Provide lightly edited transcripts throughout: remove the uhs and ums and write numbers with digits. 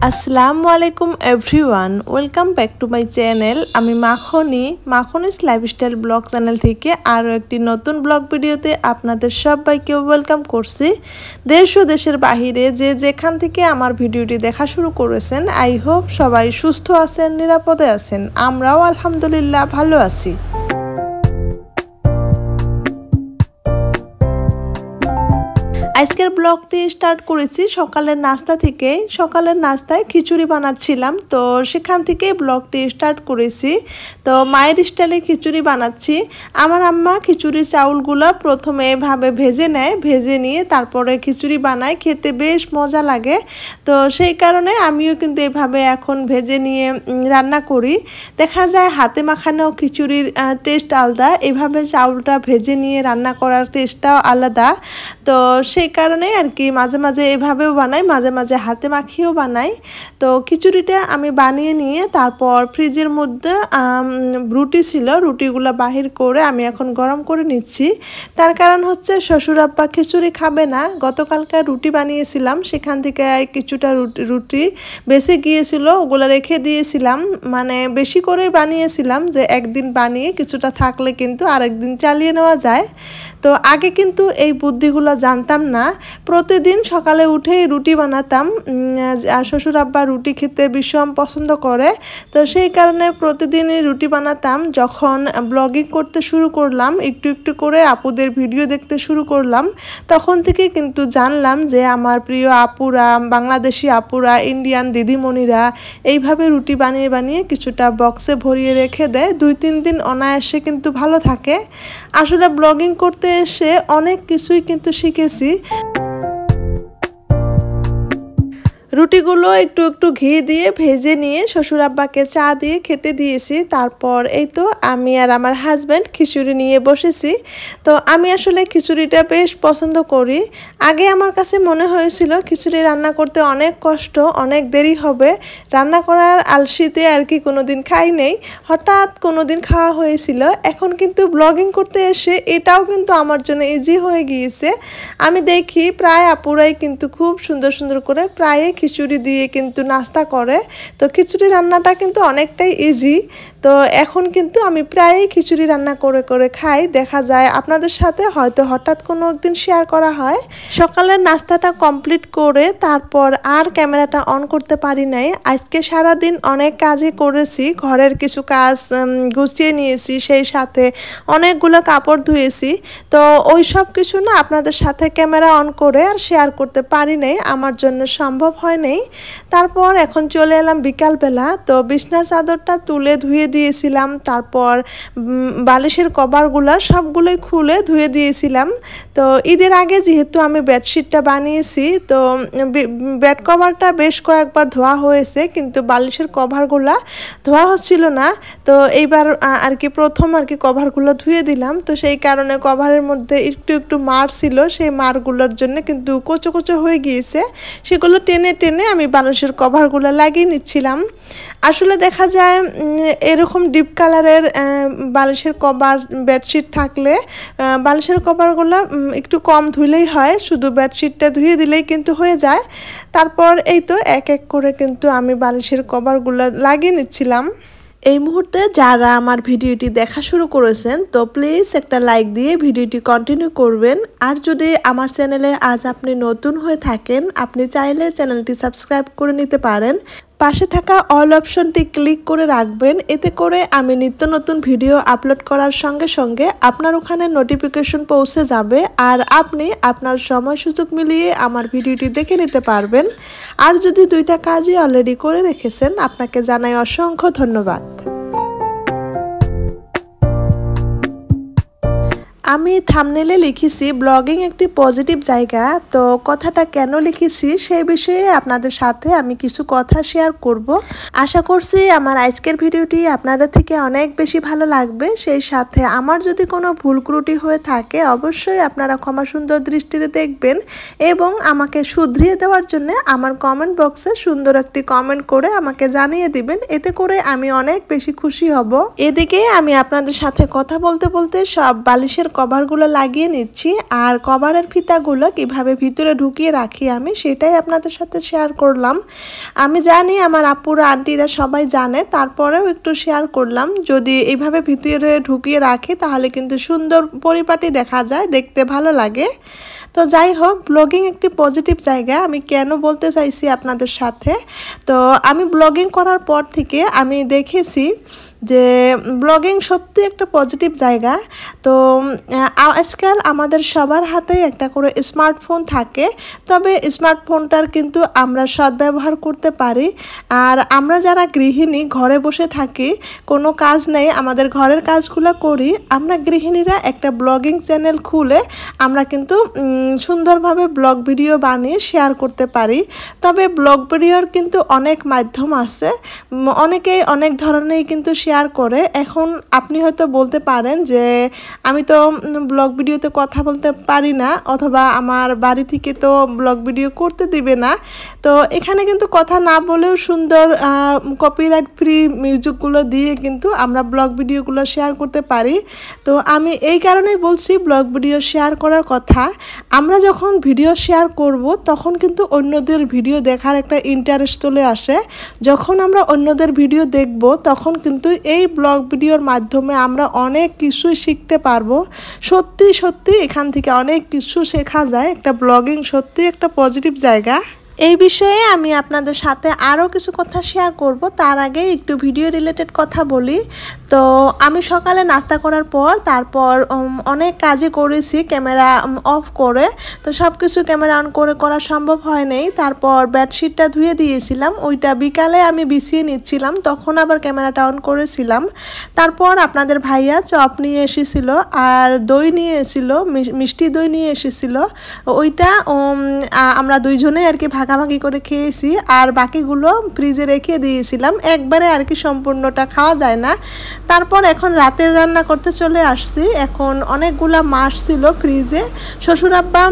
আসসালামু আলাইকুম everyone, welcome back to my channel. আমি মাখনিস লাইফস্টাইল ব্লগ চ্যানেল থেকে আরও একটি নতুন ব্লগ ভিডিওতে আপনাদের সবাইকে ওয়েলকাম করছি। দেশ ও দেশের বাহিরে যে যেখান থেকে আমার ভিডিওটি দেখা শুরু করেছেন, আই হোপ সবাই সুস্থ আছেন, নিরাপদে আছেন। আমরাও আলহামদুলিল্লাহ ভালো আছি। আজকের ব্লগটি স্টার্ট করেছি সকালের নাস্তা থেকে। সকালের নাস্তায় খিচুড়ি বানাচ্ছিলাম, তো সেখান থেকে ব্লগটি স্টার্ট করেছি। তো মায়ের স্টাইলে খিচুড়ি বানাচ্ছি। আমার আম্মা খিচুড়ির চাউলগুলো প্রথমে এভাবে ভেজে নেয়, ভেজে নিয়ে তারপরে খিচুড়ি বানায়, খেতে বেশ মজা লাগে। তো সেই কারণে আমিও কিন্তু এভাবে এখন ভেজে নিয়ে রান্না করি। দেখা যায় হাতে মাখানো খিচুড়ির টেস্ট আলাদা, এভাবে চাউলটা ভেজে নিয়ে রান্না করার টেস্টটাও আলাদা। তো সেই কারণে আর কি মাঝে মাঝে এভাবেও বানাই, মাঝে মাঝে হাতে মাখিয়েও বানাই। তো খিচুড়িটা আমি বানিয়ে নিয়ে তারপর ফ্রিজের মধ্যে রুটি ছিল, রুটিগুলো বাহির করে আমি এখন গরম করে নিচ্ছি। তার কারণ হচ্ছে শ্বশুর আব্বা খিচুড়ি খাবে না। গতকালকার রুটি বানিয়েছিলাম, সেখান থেকে কিছুটা রুটি বেঁচে গিয়েছিল, ওগুলো রেখে দিয়েছিলাম। মানে বেশি করে বানিয়েছিলাম যে একদিন বানিয়ে কিছুটা থাকলে কিন্তু আরেকদিন চালিয়ে নেওয়া যায়। তো আগে কিন্তু এই বুদ্ধিগুলো জানতাম না। প্রতিদিন সকালে উঠেই রুটি বানাতাম। শ্বশুর আব্বা রুটি খেতে ভীষণ পছন্দ করে, তো সেই কারণে প্রতিদিনই রুটি বানাতাম। যখন ব্লগিং করতে শুরু করলাম, একটু একটু করে আপুদের ভিডিও দেখতে শুরু করলাম, তখন থেকে কিন্তু জানলাম যে আমার প্রিয় আপুরা, বাংলাদেশি আপুরা, ইন্ডিয়ান দিদিমণিরা এইভাবে রুটি বানিয়ে বানিয়ে কিছুটা বক্সে ভরিয়ে রেখে দেয়। 2-3 দিন অনায়াসে কিন্তু ভালো থাকে। আসলে ব্লগিং করতে এসে অনেক কিছুই কিন্তু শিখেছি। রুটিগুলো একটু একটু ঘি দিয়ে ভেজে নিয়ে শ্বশুর আব্বাকে চা দিয়ে খেতে দিয়েছি। তারপর এই তো আমি আর আমার হাজব্যান্ড খিচুড়ি নিয়ে বসেছি। তো আমি আসলে খিচুড়িটা বেশ পছন্দ করি। আগে আমার কাছে মনে হয়েছিল খিচুড়ি রান্না করতে অনেক কষ্ট, অনেক দেরি হবে, রান্না করার আলসিতে আর কি কোনোদিন খাই নেই। হঠাৎ কোনোদিন খাওয়া হয়েছিল। এখন কিন্তু ব্লগিং করতে এসে এটাও কিন্তু আমার জন্য ইজি হয়ে গিয়েছে। আমি দেখি প্রায় আপুরাই কিন্তু খুব সুন্দর সুন্দর করে প্রায় খিচুড়ি দিয়ে কিন্তু নাস্তা করে। তো খিচুড়ি রান্নাটা কিন্তু অনেকটাই ইজি। তো এখন কিন্তু আমি প্রায়ই খিচুড়ি রান্না করে করে খাই। দেখা যায় আপনাদের সাথে হয়তো হঠাৎ কোনো একদিন শেয়ার করা হয়। সকালের নাস্তাটা কমপ্লিট করে তারপর আর ক্যামেরাটা অন করতে পারি নাই। আজকে সারাদিন অনেক কাজই করেছি, ঘরের কিছু কাজ গুছিয়ে নিয়েছি, সেই সাথে অনেকগুলো কাপড় ধুয়েছি। তো ওই সব কিছু না আপনাদের সাথে ক্যামেরা অন করে আর শেয়ার করতে পারি নাই, আমার জন্য সম্ভব হয় নেই। তারপর এখন চলে এলাম বিকালবেলা। তো বিছনার চাদরটা তুলে ধুয়ে দিয়েছিলাম, তারপর বালিশের কভারগুলো সবগুলোই খুলে ধুয়ে দিয়েছিলাম। তো ঈদের আগে যেহেতু আমি বেডশিটটা বানিয়েছি, তো বেড কভারটা বেশ কয়েকবার ধোয়া হয়েছে, কিন্তু বালিশের কভারগুলো ধোয়া হচ্ছিল না। তো এইবার আর কি প্রথম আর কি কভারগুলো ধুয়ে দিলাম। তো সেই কারণে কভারের মধ্যে একটু একটু মার ছিল, সেই মারগুলোর জন্য কিন্তু কোচো কোচো হয়ে গিয়েছে। সেগুলো টেনে টেনে আমি বালিশের কভারগুলো লাগিয়ে নিচ্ছিলাম। আসলে দেখা যায় এরকম ডিপ কালারের বালিশের কভার বেডশিট থাকলে বালিশের কভারগুলো একটু কম ধুলেই হয়, শুধু বেডশিটটা ধুয়ে দিলেই কিন্তু হয়ে যায়। তারপর এই তো এক এক করে কিন্তু আমি বালিশের কভারগুলো লাগিয়ে নিচ্ছিলাম। এই মুহূর্তে যারা আমার ভিডিওটি দেখা শুরু করেছেন, তো প্লিজ একটা লাইক দিয়ে ভিডিওটি কন্টিনিউ করবেন। আর যদি আমার চ্যানেলে আজ আপনি নতুন হয়ে থাকেন, আপনি চাইলে চ্যানেলটি সাবস্ক্রাইব করে নিতে পারেন। পাশে থাকা অল অপশনটি ক্লিক করে রাখবেন, এতে করে আমি নিত্য নতুন ভিডিও আপলোড করার সঙ্গে সঙ্গে আপনার ওখানে নোটিফিকেশন পৌঁছে যাবে, আর আপনি আপনার সময় সুযোগ মিলিয়ে আমার ভিডিওটি দেখে নিতে পারবেন। আর যদি 2টা কাজই অলরেডি করে রেখেছেন, আপনাকে জানাই অসংখ্য ধন্যবাদ। আমি থাম্বনেলে লিখেছি ব্লগিং একটি পজিটিভ জায়গা। তো কথাটা কেন লিখেছি সেই বিষয়ে আপনাদের সাথে আমি কিছু কথা শেয়ার করব। আশা করছি আমার আজকের ভিডিওটি আপনাদের থেকে অনেক বেশি ভালো লাগবে। সেই সাথে আমার যদি কোনো ভুল ত্রুটি হয়ে থাকে, অবশ্যই আপনারা ক্ষমা সুন্দর দৃষ্টিতে দেখবেন এবং আমাকে শুধরিয়ে দেওয়ার জন্য আমার কমেন্ট বক্সে সুন্দর একটি কমেন্ট করে আমাকে জানিয়ে দিবেন। এতে করে আমি অনেক বেশি খুশি হব। এদিকে আমি আপনাদের সাথে কথা বলতে বলতে সব বালিশের কভারগুলো লাগিয়ে নিচ্ছি, আর কভারের ফিতাগুলো কিভাবে ভিতরে ঢুকিয়ে রাখি আমি সেটাই আপনাদের সাথে শেয়ার করলাম। আমি জানি আমার আপুরা আন্টিরা সবাই জানে, তারপরেও একটু শেয়ার করলাম। যদি এইভাবে ভিতরে ঢুকিয়ে রাখি তাহলে কিন্তু সুন্দর পরিপাটি দেখা যায়, দেখতে ভালো লাগে। তো যাই হোক, ব্লগিং একটি পজিটিভ জায়গা, আমি কেন বলতে চাইছি আপনাদের সাথে। তো আমি ব্লগিং করার পর থেকে আমি দেখেছি যে ব্লগিং সত্যি একটা পজিটিভ জায়গা। তো আজকাল আমাদের সবার হাতেই একটা করে স্মার্টফোন থাকে, তবে স্মার্টফোনটার কিন্তু আমরা সদ্ব্যবহার করতে পারি। আর আমরা যারা গৃহিণী ঘরে বসে থাকি, কোনো কাজ নেই, আমাদের ঘরের কাজগুলো করি, আমরা গৃহিণীরা একটা ব্লগিং চ্যানেল খুলে আমরা কিন্তু সুন্দরভাবে ব্লগ ভিডিও বানিয়ে শেয়ার করতে পারি। তবে ব্লগ ভিডিওর কিন্তু অনেক মাধ্যম আছে, অনেকেই অনেক ধরনেরই কিন্তু শেয়ার করে। এখন আপনি হয়তো বলতে পারেন যে আমি তো ব্লগ ভিডিওতে কথা বলতে পারি না, অথবা আমার বাড়ি থেকে তো ব্লগ ভিডিও করতে দিবে না। তো এখানে কিন্তু কথা না বলেও সুন্দর কপিরাইট ফ্রি মিউজিকগুলো দিয়ে কিন্তু আমরা ব্লগ ভিডিওগুলো শেয়ার করতে পারি। তো আমি এই কারণেই বলছি ব্লগ ভিডিও শেয়ার করার কথা। আমরা যখন ভিডিও শেয়ার করব তখন কিন্তু অন্যদের ভিডিও দেখার একটা ইন্টারেস্ট চলে আসে। যখন আমরা অন্যদের ভিডিও দেখব তখন কিন্তু এই ব্লগ ভিডিওর মাধ্যমে আমরা অনেক কিছুই শিখতে পারবো। সত্যি সত্যি এখান থেকে অনেক কিছু শেখা যায়। একটা ব্লগিং সত্যি একটা পজিটিভ জায়গা। এই বিষয়ে আমি আপনাদের সাথে আরও কিছু কথা শেয়ার করব, তার আগে একটু ভিডিও রিলেটেড কথা বলি। তো আমি সকালে নাস্তা করার পর তারপর অনেক কাজই করেছি ক্যামেরা অফ করে। তো সব কিছু ক্যামেরা অন করে করা সম্ভব হয় নাই। তারপর বেডশিটটা ধুয়ে দিয়েছিলাম, ওইটা বিকালে আমি বিছিয়ে নিচ্ছিলাম, তখন আবার ক্যামেরাটা অন করেছিলাম। তারপর আপনাদের ভাইয়া চপ নিয়ে এসেছিলো আর দই নিয়ে এসেছিলো, মিষ্টি দই নিয়ে এসেছিলো। ওইটা আমরা দুইজনে আর কি ভাগাভাগি করে খেয়েছি, আর বাকিগুলো ফ্রিজে রেখে দিয়েছিলাম, একবারে আর কি সম্পূর্ণটা খাওয়া যায় না। তারপর এখন রাতের রান্না করতে চলে আসছি। এখন অনেকগুলা মাছ ছিল ফ্রিজে, শ্বশুর আব্বা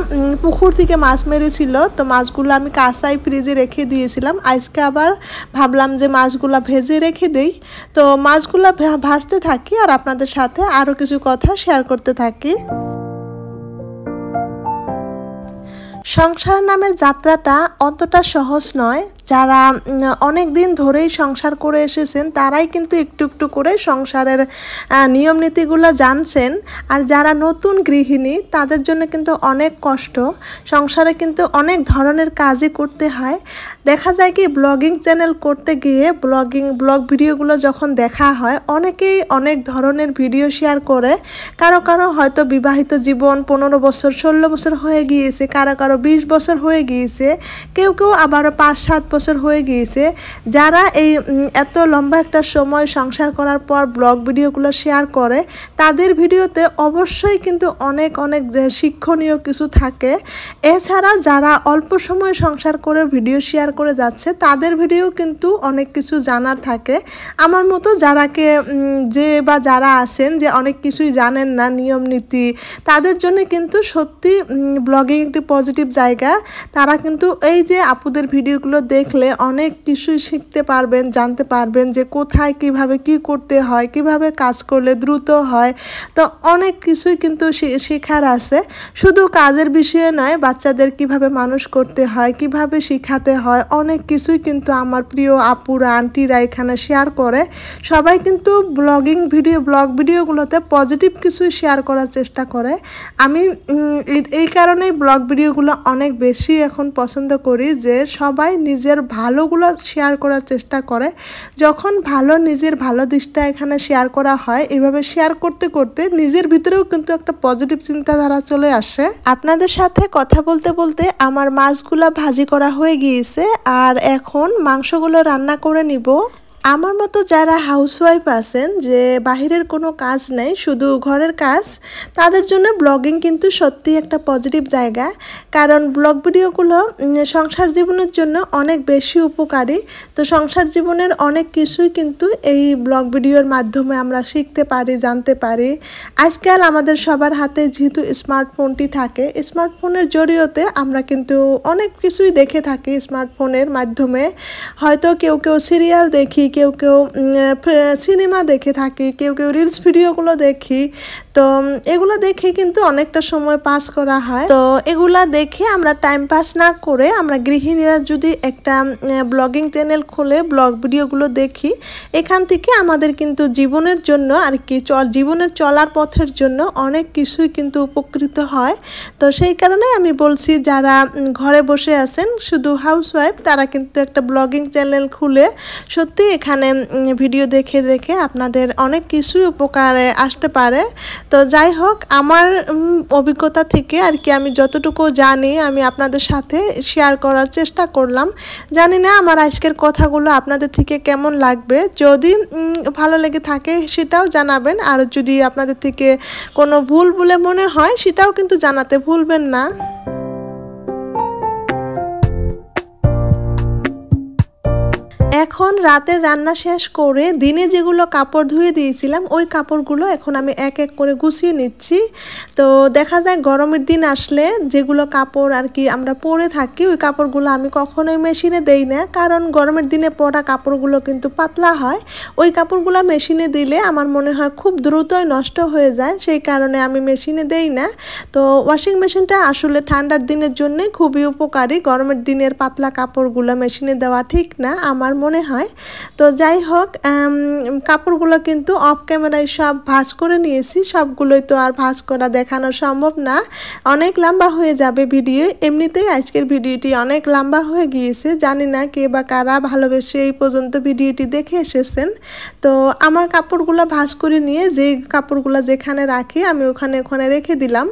পুকুর থেকে মাছ মেরেছিল, তো মাছগুলো আমি কাঁচাই ফ্রিজে রেখে দিয়েছিলাম। আজকে আবার ভাবলাম যে মাছগুলো ভেজে রেখে দেই। তো মাছগুলো ভাজতে থাকি আর আপনাদের সাথে আরও কিছু কথা শেয়ার করতে থাকি। সংসার নামের যাত্রাটা অতটা সহজ নয়। যারা অনেক দিন ধরেই সংসার করে এসেছেন তারাই কিন্তু একটু একটু করে সংসারের নিয়ম নীতিগুলো জানছেন। আর যারা নতুন গৃহিণী তাদের জন্য কিন্তু অনেক কষ্ট। সংসারে কিন্তু অনেক ধরনের কাজই করতে হয়। দেখা যায় কি ব্লগিং চ্যানেল করতে গিয়ে ব্লগ ভিডিওগুলো যখন দেখা হয়, অনেকেই অনেক ধরনের ভিডিও শেয়ার করে। কারো কারো হয়তো বিবাহিত জীবন 15 বছর 16 বছর হয়ে গিয়েছে, কারো কারো 20 বছর হয়ে গিয়েছে, কেউ কেউ আবারও 5-7 বছর হয়ে গিয়েছে। যারা এই এত লম্বা একটা সময় সংসার করার পর ব্লগ ভিডিওগুলো শেয়ার করে, তাদের ভিডিওতে অবশ্যই কিন্তু অনেক অনেক শিক্ষণীয় কিছু থাকে। এছাড়া যারা অল্প সময় সংসার করে ভিডিও শেয়ার করে যাচ্ছে, তাদের ভিডিও কিন্তু অনেক কিছু জানার থাকে। আমার মতো যারা আছেন যে অনেক কিছুই জানেন না নিয়ম নীতি, তাদের জন্য কিন্তু সত্যি ব্লগিং একটি পজিটিভ জায়গা। তারা কিন্তু এই যে আপুদের ভিডিওগুলো দেখলে অনেক কিছুই শিখতে পারবেন, জানতে পারবেন যে কোথায় কিভাবে কি করতে হয়, কিভাবে কাজ করলে দ্রুত হয়। তো অনেক কিছুই কিন্তু শেখার আছে। শুধু কাজের বিষয়ে নয়, বাচ্চাদের কিভাবে মানুষ করতে হয়, কিভাবে শেখাতে হয়, অনেক কিছুই কিন্তু আমার প্রিয় আপুরা আন্টিরা এখানে শেয়ার করে। সবাই কিন্তু ব্লগ ভিডিওগুলোতে পজিটিভ কিছু শেয়ার করার চেষ্টা করে। আমি এই কারণেই ব্লগ ভিডিওগুলো অনেক বেশি এখন পছন্দ করি, যে সবাই নিজের ভালোগুলো শেয়ার করার চেষ্টা করে। যখন নিজের ভালো দিকটা এখানে শেয়ার করা হয়, এভাবে শেয়ার করতে করতে নিজের ভিতরেও কিন্তু একটা পজিটিভ চিন্তাধারা চলে আসে। আপনাদের সাথে কথা বলতে বলতে আমার মাছগুলো ভাজি করা হয়ে গিয়েছে, আর এখন মাংসগুলো রান্না করে নিব। আমার মতো যারা হাউসওয়াইফ আছেন, যে বাহিরের কোনো কাজ নেই, শুধু ঘরের কাজ, তাদের জন্য ব্লগিং কিন্তু সত্যি একটা পজিটিভ জায়গা। কারণ ব্লগ ভিডিওগুলো সংসার জীবনের জন্য অনেক বেশি উপকারী। তো সংসার জীবনের অনেক কিছুই কিন্তু এই ব্লগ ভিডিওর মাধ্যমে আমরা শিখতে পারি, জানতে পারি। আজকাল আমাদের সবার হাতে যেহেতু স্মার্টফোনটি থাকে, স্মার্টফোনের জরিয়তে আমরা কিন্তু অনেক কিছুই দেখে থাকি। স্মার্টফোনের মাধ্যমে হয়তো কেউ সিরিয়াল দেখি, কেউ কেউ সিনেমা দেখে থাকি, কেউ কেউ রিলস ভিডিওগুলো দেখি। তো এগুলো দেখে কিন্তু অনেকটা সময় পাস করা হয়। তো এগুলা দেখে আমরা টাইম পাস না করে আমরা গৃহিণীরা যদি একটা ব্লগিং চ্যানেল খুলে ব্লগ ভিডিওগুলো দেখি, এখান থেকে আমাদের কিন্তু জীবনের জন্য আর কি জীবনের চলার পথের জন্য অনেক কিছুই কিন্তু উপকৃত হয়। তো সেই কারণে আমি বলছি যারা ঘরে বসে আছেন শুধু হাউসওয়াইফ, তারা কিন্তু একটা ব্লগিং চ্যানেল খুলে সত্যি এখানে ভিডিও দেখে দেখে আপনাদের অনেক কিছুই উপকারে আসতে পারে। তো যাই হোক, আমার অভিজ্ঞতা থেকে আর কি আমি যতটুকু জানি আমি আপনাদের সাথে শেয়ার করার চেষ্টা করলাম। জানি না আমার আজকের কথাগুলো আপনাদের থেকে কেমন লাগবে। যদি ভালো লেগে থাকে সেটাও জানাবেন, আর যদি আপনাদের থেকে কোনো ভুল বলে মনে হয় সেটাও কিন্তু জানাতে ভুলবেন না। এখন রাতের রান্না শেষ করে দিনে যেগুলো কাপড় ধুয়ে দিয়েছিলাম ওই কাপড়গুলো এখন আমি এক এক করে গুছিয়ে নিচ্ছি। তো দেখা যায় গরমের দিন আসলে যেগুলো কাপড় আর কি আমরা পরে থাকি ওই কাপড়গুলো আমি কখনোই মেশিনে দেই না, কারণ গরমের দিনে পরা কাপড়গুলো কিন্তু পাতলা হয়। ওই কাপড়গুলো মেশিনে দিলে আমার মনে হয় খুব দ্রুতই নষ্ট হয়ে যায়, সেই কারণে আমি মেশিনে দেই না। তো ওয়াশিং মেশিনটা আসলে ঠান্ডার দিনের জন্য খুবই উপকারী, গরমের দিনের পাতলা কাপড়গুলো মেশিনে দেওয়া ঠিক না আমার মনে হয়। তো যাই হোক, কাপড়গুলো কিন্তু অফ ক্যামেরায় সব ভাঁজ করে নিয়েছি, সবগুলোই তো আর ভাঁজ করা দেখানো সম্ভব না, অনেক লম্বা হয়ে যাবে ভিডিও। এমনিতেই আজকের ভিডিওটি অনেক লম্বা হয়ে গিয়েছে, জানি না কে বা কারা ভালোবেসে এই পর্যন্ত ভিডিওটি দেখে এসেছেন। তো আমার কাপড়গুলো ভাঁজ করে নিয়ে যে কাপড়গুলো যেখানে রাখি আমি ওখানে রেখে দিলাম।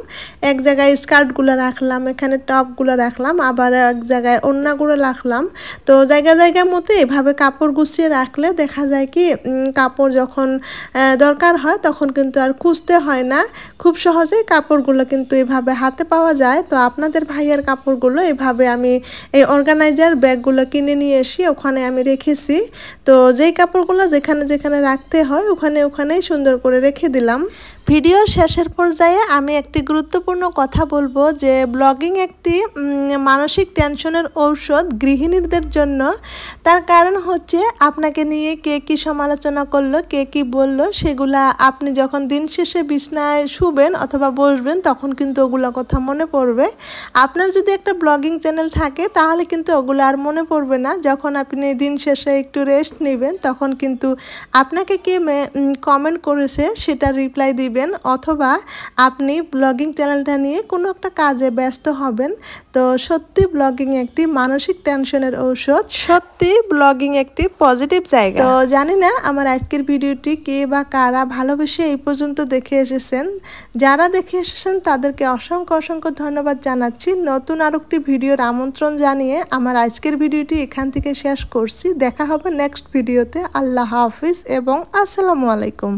এক জায়গায় স্কার্টগুলো রাখলাম, এখানে টপগুলো রাখলাম, আবার এক জায়গায় ওড়নাগুলো রাখলাম। তো জায়গার মধ্যে এভাবে কাপড় গুছিয়ে রাখলে দেখা যায় কি কাপড় যখন দরকার হয় তখন কিন্তু আর খুঁজতে হয় না, খুব সহজেই কাপড়গুলো কিন্তু এভাবে হাতে পাওয়া যায়। তো আপনাদের ভাইয়ের কাপড়গুলো এভাবে আমি এই অর্গানাইজার ব্যাগগুলো কিনে নিয়ে এসে ওখানে আমি রেখেছি। তো যেই কাপড়গুলো যেখানে রাখতে হয় ওখানেই সুন্দর করে রেখে দিলাম। ভিডিওর শেষের পর্যায়ে আমি একটি গুরুত্বপূর্ণ কথা বলবো যে ব্লগিং একটি মানসিক টেনশনের ঔষধ গৃহিণীদের জন্য। তার কারণ হচ্ছে আপনাকে নিয়ে কে কী সমালোচনা করলো, কে কী বললো, সেগুলা আপনি যখন দিন শেষে বিছনায় শুবেন অথবা বসবেন তখন কিন্তু ওগুলো কথা মনে পড়বে। আপনার যদি একটা ব্লগিং চ্যানেল থাকে তাহলে কিন্তু ওগুলো আর মনে পড়বে না। যখন আপনি দিন শেষে একটু রেস্ট নেবেন তখন কিন্তু আপনাকে কে কমেন্ট করেছে সেটা রিপ্লাই দিবেন, অথবা আপনি ব্লগিং চ্যানেলটা নিয়ে কোনো একটা কাজে ব্যস্ত হবেন। তো সত্যি ব্লগিং একটি মানসিক টেনশনের ঔষধ, সত্যি ব্লগিং একটি পজিটিভ জায়গা। তো জানি না আমার আজকের ভিডিওটি কে বা কারা ভালোবেসে এই পর্যন্ত দেখে এসেছেন। যারা দেখে এসেছেন তাদেরকে অসংখ্য ধন্যবাদ জানাচ্ছি। নতুন আরেকটি ভিডিওর আমন্ত্রণ জানিয়ে আমার আজকের ভিডিওটি এখান থেকে শেষ করছি। দেখা হবে নেক্সট ভিডিওতে। আল্লাহ হাফিজ এবং আসসালামু আলাইকুম।